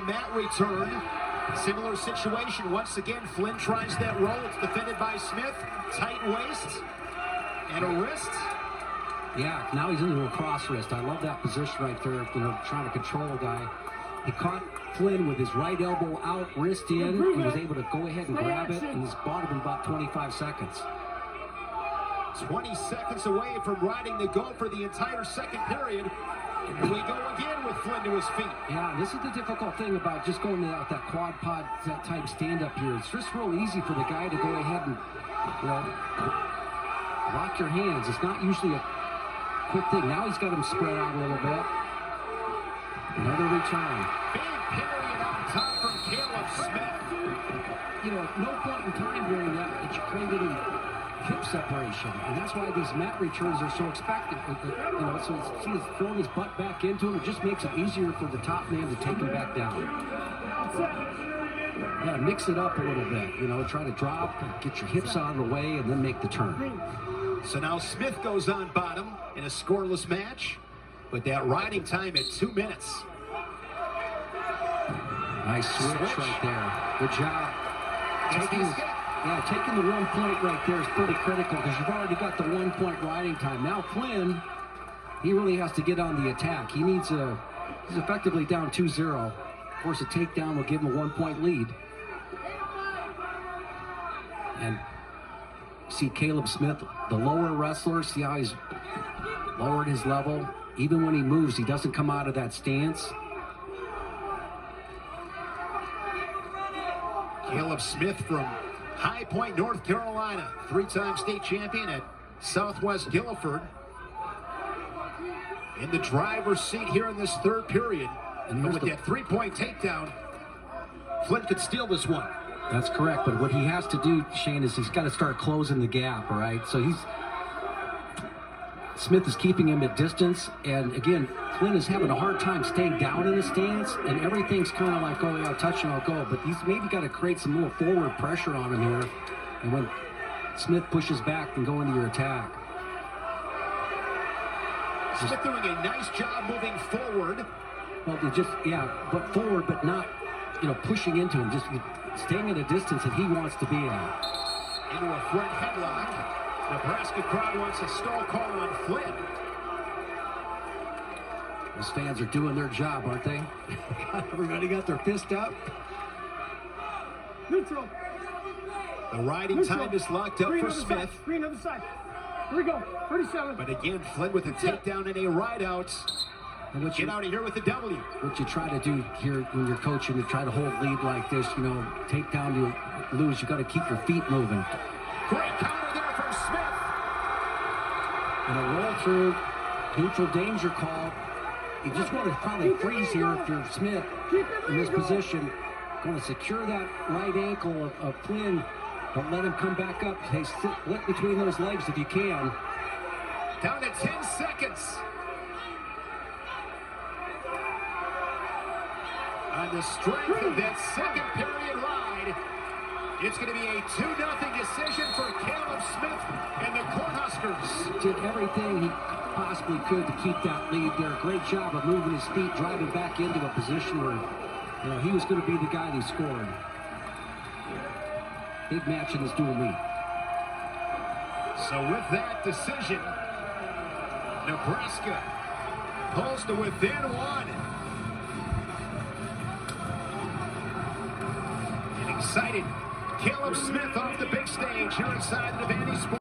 Mat return. Similar situation. Once again, Flynn tries that roll. It's defended by Smith. Tight waist and a wrist. Yeah, now he's into a cross wrist. I love that position right there, trying to control a guy. He caught Flynn with his right elbow out, wrist in. He was able to go ahead and grab it, and he's bought him in about 25 seconds. 20 seconds away from riding the Gopher the entire second period. Here we go again with Flynn to his feet. Yeah, this is the difficult thing about just going to that quad pod type stand-up here. It's just real easy for the guy to go ahead and, lock your hands. It's not usually a quick thing. Now he's got him spread out a little bit. Another return. Big period on top from Caleb Smith. At no point in time during that you create any hip separation, and that's why these mat returns are so expected. So he's throwing his butt back into him. It just makes it easier for the top man to take him back down. You gotta mix it up a little bit. Try to drop, get your hips out of the way, and then make the turn. So now Smith goes on bottom in a scoreless match with that riding time at 2 minutes. Nice switch right there. Good job. Taking the 1 point right there is pretty critical because you've already got the 1 point riding time. Now Flynn, he really has to get on the attack. He's effectively down 2-0. Of course, a takedown will give him a 1 point lead. And see Caleb Smith, the lower wrestler, see how he's lowered his level. Even when he moves, he doesn't come out of that stance. Caleb Smith from High Point, North Carolina, 3-time state champion at Southwest Guilford. In the driver's seat here in this third period. And with that 3-point takedown, Flynn could steal this one. That's correct, but what he has to do, Shane, is he's got to start closing the gap, all right? So Smith is keeping him at distance, and again, Flynn is having a hard time staying down in the stance, and everything's kind of like, oh yeah, I'll touch and I'll go, but he's maybe got to create some little forward pressure on him here, and when Smith pushes back and go into your attack. Smith doing a nice job moving forward. Well, but forward, but not, pushing into him, just staying at a distance that he wants to be at. Into a front headlock. Nebraska crowd wants a stall call on Flynn. Those fans are doing their job, aren't they? Everybody got their fist up. Neutral. The riding time is locked up for Smith. Green other side. Here we go. 37. But again, Flynn with a takedown and a ride out. And get out of here with the W. What you try to do here when you're coaching, you try to hold lead like this, take down to lose. You got to keep your feet moving. Great counter there from Smith. And a roll through, neutral danger call. You just want to probably freeze here if you're Smith in this position. Going to secure that right ankle of Flynn. Don't let him come back up. Hey, split between those legs if you can. Down to 10 seconds. On the strength of that second period ride, it's going to be a 2-0 decision for Caleb Smith and the Cornhuskers. Did everything he possibly could to keep that lead there. Great job of moving his feet, driving back into a position where he was going to be the guy who scored. Big match in this dual meet. So with that decision, Nebraska pulls to within 1. Excited. Caleb Smith off the big stage here inside the